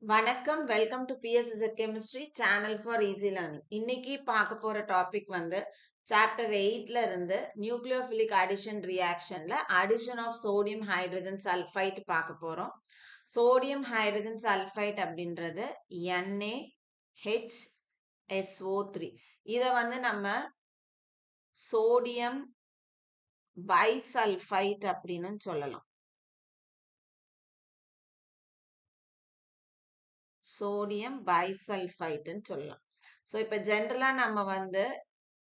வணக்கம். Welcome to பிஎஸ்எஸ்எட் chemistry channel for easy learning. இன்னைக்கு பார்க்க போற டாபிக் வந்து சாப்டர் 8ல இருந்து நியூக்ளியோஃபிலிக் அடிஷன் ரியாக்ஷன்ல addition of sodium hydrogen sulphite பார்க்க போறோம். சோடியம் ஹைட்ரஜன் சல்ஃபைட் அப்படின்றது NaHSO3. இத வந்து நம்ம சோடியம் பைசல்ஃபைட் அப்படின்னு சொல்லலாம். சோடியம் பைசல்ஃபைட்னு சொல்லலாம். ஸோ இப்போ ஜென்ரலாக நம்ம வந்து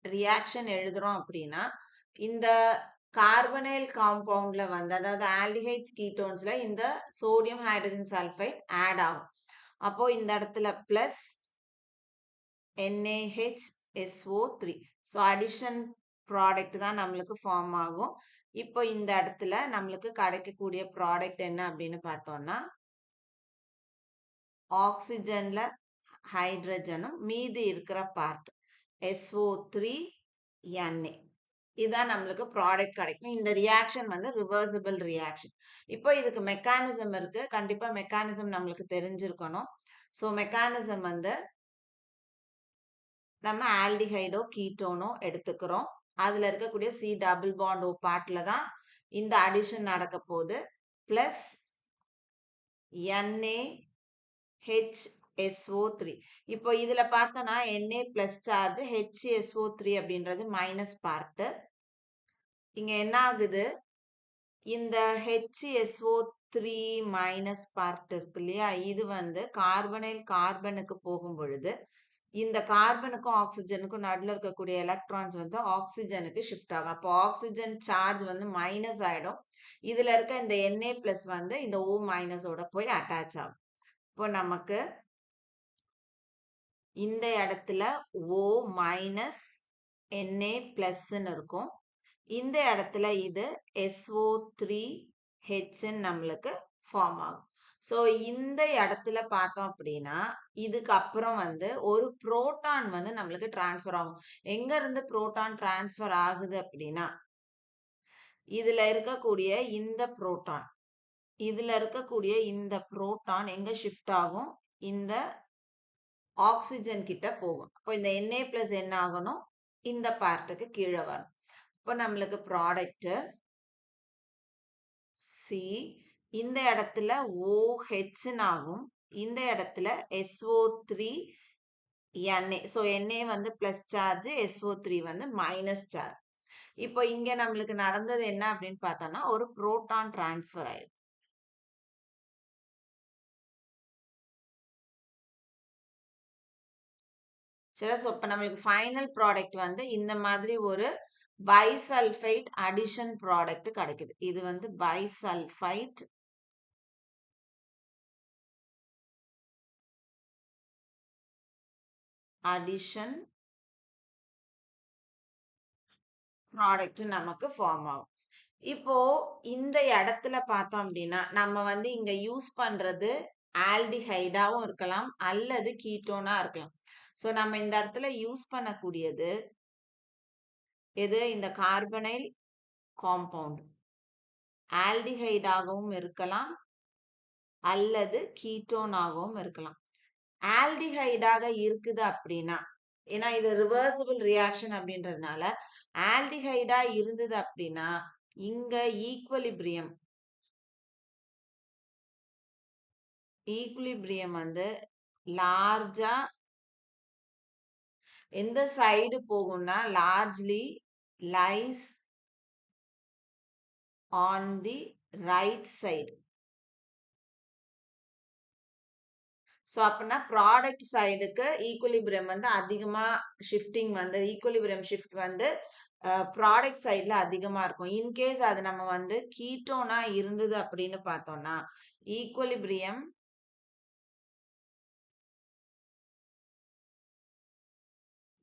ரியாக்ஷன் எழுதுறோம் அப்படின்னா இந்த கார்பனைல் காம்பவுண்ட்ல வந்து அதாவது ஆல்டிஹைட்ஸ் கீட்டோன்ஸ்ல இந்த சோடியம் ஹைட்ரஜன் சல்ஃபைட் ஆட் ஆகும். அப்போ இந்த இடத்துல plus NaHSO3. So addition product தான் நம்மளுக்கு ஃபார்ம் ஆகும். இப்போ இந்த இடத்துல நம்மளுக்கு கிடைக்கக்கூடிய ப்ராடக்ட் என்ன அப்படின்னு பார்த்தோம்னா ஆக்சிஜன்ல ஹைட்ரஜனும் மீதி இருக்கிற பார்ட் SO3 Na. இதான் நம்மளுக்கு ப்ராடக்ட் கிடைக்கும். இந்த ரியாக்ஷன் வந்து ரிவர்சிபிள் ரியாக்ஷன். இப்போ இதுக்கு மெக்கானிசம் இருக்கு. கண்டிப்பா மெக்கானிசம் நம்மளுக்கு தெரிஞ்சிருக்கணும். ஸோ மெக்கானிசம் வந்து நம்ம ஆல்டிஹைடோ கீட்டோனோ எடுத்துக்கிறோம். அதுல இருக்கக்கூடிய C டபுள் பாண்ட் O பார்ட்ல தான் இந்த அடிஷன் நடக்க போகுது. Plus NaHSO3. இப்போ இதுல பார்த்தோம்னா Na பிளஸ் சார்ஜ், HSO3 அப்படின்றது மைனஸ் பார்ட். இங்க என்ன ஆகுது, இந்த HSO3 மைனஸ் பார்ட் இருக்கு இல்லையா, இது வந்து கார்பனைல் கார்பனுக்கு போகும் பொழுது இந்த கார்பனுக்கும் ஆக்சிஜனுக்கும் நடுவில் இருக்கக்கூடிய எலக்ட்ரான்ஸ் வந்து ஆக்சிஜனுக்கு ஷிஃப்ட் ஆகும். அப்போ ஆக்சிஜன் சார்ஜ் வந்து மைனஸ் ஆயிடும். இதுல இருக்க இந்த Na பிளஸ் வந்து இந்த O மைனஸோட போய் அட்டாச் ஆகும். இப்போ நமக்கு இந்த இடத்துல O மைனஸ் Na பிளஸ்ன்னு இருக்கும். இந்த இடத்துல இது SO3H நம்மளுக்கு ஃபார்ம் ஆகும். ஸோ இந்த இடத்துல பார்த்தோம் அப்படின்னா இதுக்கு அப்புறம் வந்து ஒரு புரோட்டான் வந்து நம்மளுக்கு டிரான்ஸ்ஃபர் ஆகும். எங்க இருந்து புரோட்டான் டிரான்ஸ்ஃபர் ஆகுது அப்படின்னா இதுல இருக்கக்கூடிய இந்த புரோட்டான் எங்க ஷிஃப்ட் ஆகும், இந்த ஆக்சிஜன் கிட்ட போகும். அப்போ இந்த Na பிளஸ் என்ன ஆகணும், இந்த பார்ட்டுக்கு கீழே வரும். இப்போ நம்மளுக்கு ப்ராடக்ட் C இந்த இடத்துல OH ஆகும், இந்த இடத்துல SO3 Na. ஸோ Na வந்து பிளஸ் சார்ஜ், SO3 வந்து மைனஸ் சார்ஜ். இப்போ இங்க நம்மளுக்கு நடந்தது என்ன அப்படின்னு பார்த்தோம்னா ஒரு புரோட்டான் டிரான்ஸ்ஃபர் ஆயிடும். சரி, ஸோ இப்போ நம்மளுக்கு ஃபைனல் ப்ராடக்ட் வந்து இந்த மாதிரி ஒரு பைசல்ஃபைட் அடிஷன் ப்ராடக்ட் கிடைக்குது. இது வந்து பைசல்ஃபைட் அடிஷன் ப்ராடக்ட் நமக்கு ஃபார்ம் ஆகும். இப்போ இந்த இடத்துல பார்த்தோம் அப்படின்னா நம்ம வந்து இங்க யூஸ் பண்றது ஆல்டிஹைடாவும் இருக்கலாம் அல்லது கீட்டோனா இருக்கலாம். ஸோ நம்ம இந்த இடத்துல யூஸ் பண்ணக்கூடியது எது, இந்த கார்பனைல் காம்பவுண்ட் ஆல்டிஹைடாகவும் இருக்கலாம் அல்லது கீட்டோனாகவும் இருக்கலாம். ஆல்டிஹைடாக இருக்குது அப்படின்னா, ஏன்னா இது ரிவர்சிபிள் ரியாக்ஷன் அப்படின்றதுனால ஆல்டிஹைடா இருந்தது அப்படின்னா இங்க ஈக்குவலிபிரியம் வந்து லார்ஜா எந்த சைடு போகும்னா largely lies on the right side. So அப்படின்னா ப்ராடக்ட் சைடுக்கு ஈக்குவலிபிரியம் வந்து அதிகமா ஷிஃப்டிங் வந்து ஈக்குவலிபிரியம் ஷிஃப்ட் வந்து ப்ராடக்ட் சைடில் அதிகமாக இருக்கும். இன்கேஸ் அது நம்ம வந்து கீட்டோனா இருந்தது அப்படின்னு பார்த்தோம்னா equilibrium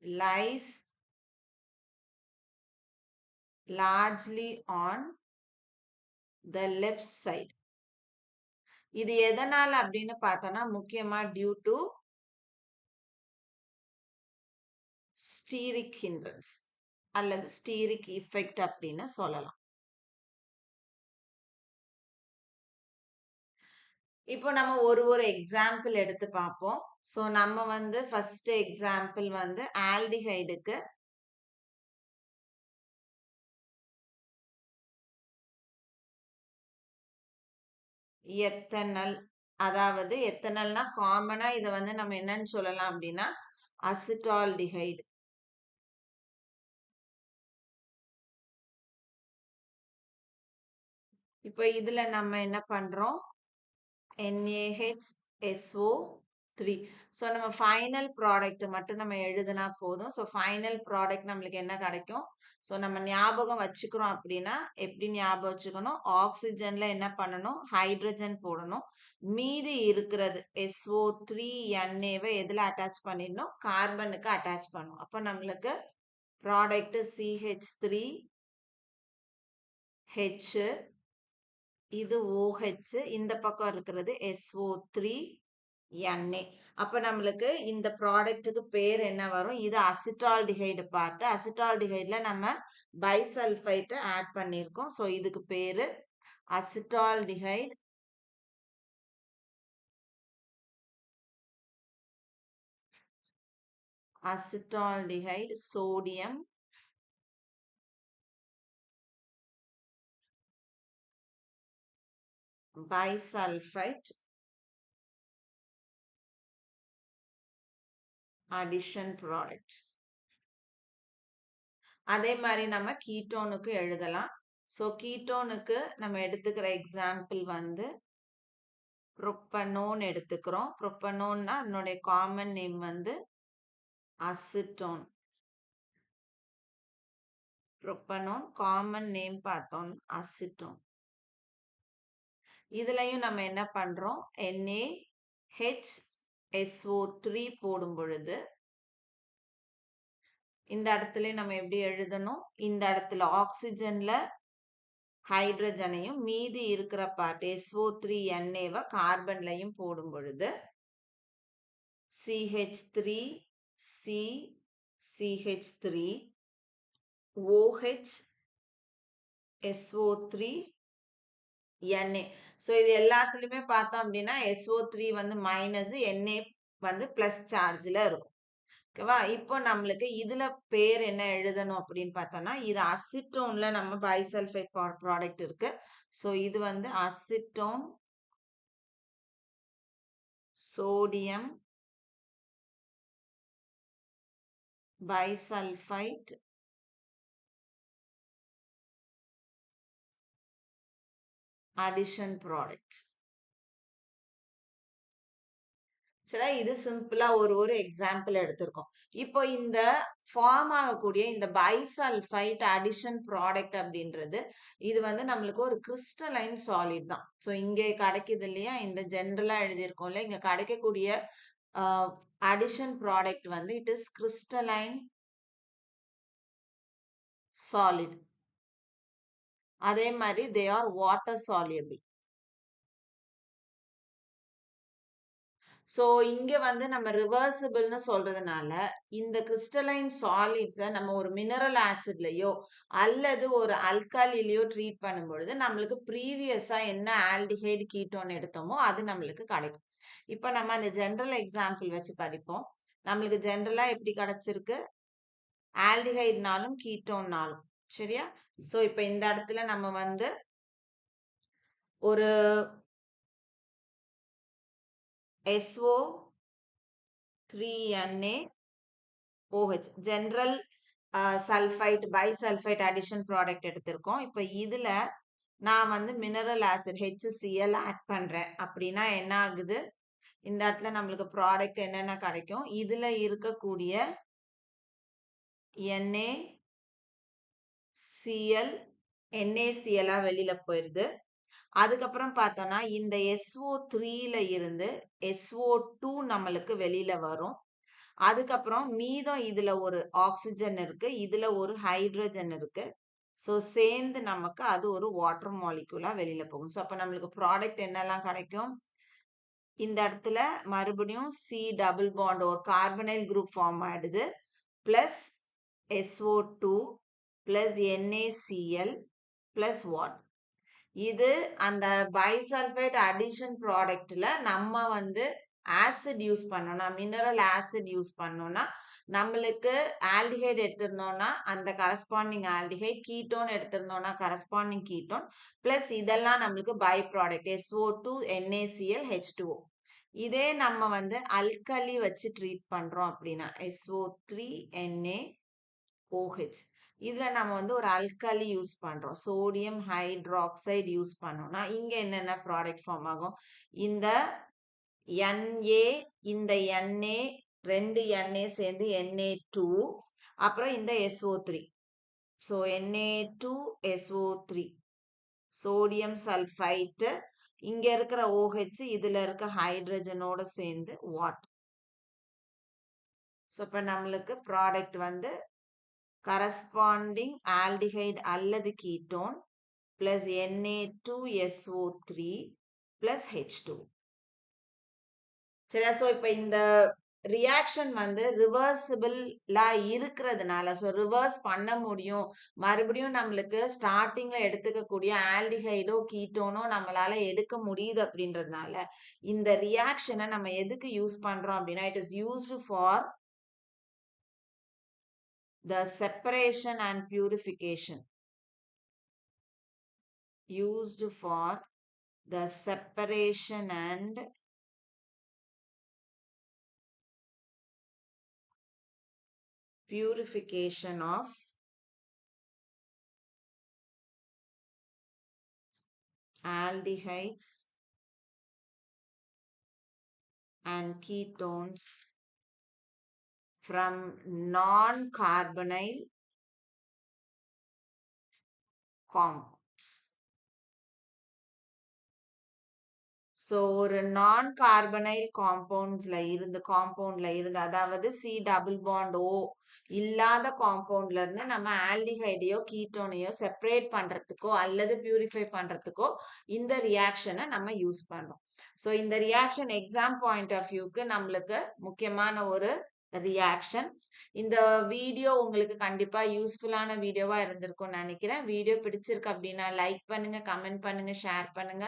lies largely on the left side. இது எதனால அப்படின்னு பார்த்தோம்னா முக்கியமா டியூ டு ஸ்டீரிக் ஹிண்ட்ரன்ஸ் அல்லது ஸ்டீரிக் இஃபெக்ட் அப்படின்னு சொல்லலாம். இப்போ நம்ம ஒரு எக்ஸாம்பிள் எடுத்து பார்ப்போம். ஸோ நம்ம வந்து ஃபர்ஸ்ட் எக்ஸாம்பிள் வந்து ஆல்டிஹைடுக்கு எத்தனால், அதாவது எத்தனால்னா காமனா இதை வந்து நம்ம என்னன்னு சொல்லலாம் அப்படின்னா அசிட்டால்டிஹைடு. இப்போ இதுல நம்ம என்ன பண்றோம், NaHSO3. ஸோ நம்ம ஃபைனல் ப்ராடக்ட் மட்டும் நம்ம எழுதுனா போதும். ஸோ ஃபைனல் ப்ராடக்ட் நம்மளுக்கு என்ன கிடைக்கும், ஸோ நம்ம ஞாபகம் வச்சுக்கிறோம் அப்படின்னா எப்படி ஞாபகம் வச்சுக்கணும், ஆக்சிஜன்ல என்ன பண்ணணும், ஹைட்ரஜன் போடணும். மீதி இருக்கிறது SO3Na எதுல அட்டாச் பண்ணிடணும், கார்பனுக்கு அட்டாச் பண்ணணும். அப்போ நம்மளுக்கு ப்ராடக்ட் CH3H, இது OH, இந்த பக்கம் இருக்கிறது SO3Na. அப்ப நம்மளுக்கு இந்த ப்ராடக்ட்டுக்கு பேர் என்ன வரும், இது அசிட்டால்டிஹைடு பார்ட். அசிட்டால்டிஹைட்ல நம்ம பைசல்ஃபைட் ஆட் பண்ணியிருக்கோம். ஸோ இதுக்கு பேரு acetaldehyde. Acetaldehyde sodium bisulfite addition product. அதே மாதிரி நம்ம கீட்டோனுக்கு எழுதலாம். ஸோ கீட்டோனுக்கு நம்ம எடுத்துக்கிற எக்ஸாம்பிள் வந்து புரோப்பனோன் எடுத்துக்கிறோம். புரோப்பனோன்னா அதனுடைய காமன் நேம் வந்து அசிட்டோன். புரோப்பனோன் காமன் நேம் பார்த்தோம் அசிட்டோன். இதுலயும் நம்ம என்ன பண்றோம், NaHSO3 போடும் பொழுது இந்த இடத்துல நம்ம எப்படி எழுதணும், இந்த இடத்துல ஆக்சிஜன்ல ஹைட்ரஜனையும் மீதி இருக்கிற பார்ட் SO3Na கார்பன்லையும் போடும் பொழுது CH3C CH3 OH SO3Na. So இது எல்லாத்துலயுமே பார்த்தோம் அப்படின்னா SO3 வந்து மைனஸ், Na வந்து பிளஸ் சார்ஜ்ல இருக்கும். ஓகேவா, இப்போ நம்மளுக்கு இதுல பேர் என்ன எழுதணும் அப்படின்னு பார்த்தோம்னா, இது அசிட்டோன்ல நம்ம பைசல்ஃபைட் ப்ராடக்ட் இருக்கு. ஸோ இது வந்து acetone sodium bisulfite addition product. சரி, இது சிம்பிளா ஒரு எக்ஸாம்பிள் எடுத்திருக்கோம். இப்போ இந்த ஃபார்ம் ஆகக்கூடிய இந்த பைசல்ஃபைட் அடிஷன் ப்ராடக்ட் அப்படின்றது இது வந்து நம்மளுக்கு ஒரு கிறிஸ்டலைன் சாலிட் தான். ஸோ இங்கே கிடைக்குது இல்லையா, இந்த ஜென்ரலா எழுதியிருக்கோம்ல, இங்க கிடைக்கக்கூடிய அடிஷன் ப்ராடக்ட் வந்து இட் இஸ் கிறிஸ்டலைன் சாலிட். அதே மாதிரி தே ஆர் வாட்டர் சாலியபிள். ஸோ இங்க வந்து நம்ம ரிவர்சிபிள்னு சொல்றதுனால இந்த கிறிஸ்டலைன் சாலிட்ஸை நம்ம ஒரு மினரல் ஆசிட்லயோ அல்லது ஒரு அல்காலிலையோ ட்ரீட் பண்ணும்பொழுது நம்மளுக்கு ப்ரீவியஸா என்ன ஆல்டிஹைடு கீட்டோன் எடுத்தோமோ அது நம்மளுக்கு கிடைக்கும். இப்போ நம்ம அந்த ஜென்ரல் எக்ஸாம்பிள் வச்சு படிப்போம். நம்மளுக்கு ஜென்ரலா எப்படி கிடைச்சிருக்கு, ஆல்டிஹைட்னாலும் கீட்டோன்னாலும். சரியா, ஸோ இப்போ இந்த இடத்துல நம்ம வந்து ஒரு SO3NaOH general sulphite bisulphite addition product எடுத்திருக்கோம். இப்போ இதுல நான் வந்து மினரல் ஆசிட் HCl ஆட் பண்றேன் அப்படின்னா என்ன ஆகுது, இந்த இடத்துல நம்மளுக்கு ப்ராடக்ட் என்னென்ன கிடைக்கும், இதுல இருக்கக்கூடிய NaCl வெளியில போயிருது. அதுக்கப்புறம் பார்த்தோம்னா இந்த SO3ல இருந்து SO2 நம்மளுக்கு வெளியில வரும். அதுக்கப்புறம் மீதம் இதுல ஒரு ஆக்சிஜன் இருக்கு, இதுல ஒரு ஹைட்ரஜன் இருக்கு. ஸோ சேர்ந்து நமக்கு அது ஒரு வாட்டர் மாலிகுலா வெளியில போகும். ஸோ அப்போ நம்மளுக்கு ப்ராடக்ட் என்னெல்லாம் கிடைக்கும், இந்த இடத்துல மறுபடியும் C டபுள் பாண்ட் ஒரு கார்பனைல் குரூப் ஃபார்ம் ஆயிடுது, plus SO2 plus NaCl plus water. இது அந்த பைசல்ஃபேட் அடிஷன் ப்ராடக்ட்ல நம்ம வந்து ஆசிட் யூஸ் பண்ணோம்னா, மினரல் ஆசிட் யூஸ் பண்ணோம்னா, நம்மளுக்கு ஆல்டிஹைட் எடுத்திருந்தோம்னா அந்த கரஸ்பாண்டிங் ஆல்டிஹைட், கீட்டோன் எடுத்திருந்தோம்னா கரஸ்பாண்டிங் கீட்டோன், பிளஸ் இதெல்லாம் நம்மளுக்கு by product SO2 NaCl H2O. இதே நம்ம வந்து அல்கலி வச்சு ட்ரீட் பண்றோம் அப்படின்னா SO3 NaOH. இதுல நம்ம வந்து ஒரு அல்கலி யூஸ் பண்றோம், சோடியம் ஹைட்ராக்சைடு யூஸ் பண்ணோம்னா இங்க என்னென்ன ப்ராடக்ட் ஃபார்ம் ஆகும்? இந்த Na, இந்த Na, 2 Na சேர்ந்து Na2, அப்புறம் இந்த SO3. So Na2SO3 sodium sulphide, இங்க இருக்கிற OH, இதுல இருக்க ஹைட்ரஜனோட சேர்ந்து வாட்டர். ஸோ இப்போ நம்மளுக்கு ப்ராடக்ட் வந்து கரஸ்பாண்டிங் ஆல்டிஹைட் அல்லது ketone plus Na2SO3 plus H2. சரியா? ஸோ இப்போ இந்த ரியாக்ஷன் வந்து ரிவர்சிபிளா இருக்கிறதுனால, ஸோ ரிவர்ஸ் பண்ண முடியும், மறுபடியும் நம்மளுக்கு ஸ்டார்டிங்ல எடுத்துக்கக்கூடிய ஆல்டிஹைடோ கீட்டோனோ நம்மளால எடுக்க முடியுது அப்படின்றதுனால இந்த ரியாக்ஷனை நம்ம எதுக்கு யூஸ் பண்றோம் அப்படின்னா, it is used for the separation and purification. Used for the separation and purification of aldehydes and ketones from non-carbonyl compounds. So ஒரு நான் கார்பனைல் காம்பவுண்ட்ல இருந்து அதாவது C டபுள் பாண்ட் O இல்லாத காம்பவுண்ட்ல இருந்து நம்ம ஆல்டிஹைடையோ கீட்டோனையோ செப்பரேட் பண்றதுக்கோ அல்லது பியூரிஃபை பண்றதுக்கோ இந்த ரியாக்ஷனை நம்ம யூஸ் பண்றோம். ஸோ இந்த ரியாக்ஷன் எக்ஸாம் பாயிண்ட் ஆஃப் வியூக்கு நம்மளுக்கு முக்கியமான ஒரு ரியாக்ஷன். இந்த வீடியோ உங்களுக்கு கண்டிப்பா யூஸ்ஃபுல்லான வீடியோவா இருந்திருக்கும்னு நினைக்கிறேன். வீடியோ பிடிச்சிருக்கு அப்படின்னா லைக் பண்ணுங்க, கமெண்ட் பண்ணுங்க, ஷேர் பண்ணுங்க.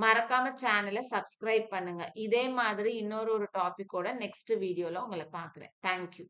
மறக்காம சேனலை சப்ஸ்கிரைப் பண்ணுங்க. இதே மாதிரி இன்னொரு டாபிக்கோட நெக்ஸ்ட் வீடியோல உங்களை பார்க்குறேன். தேங்க்யூ.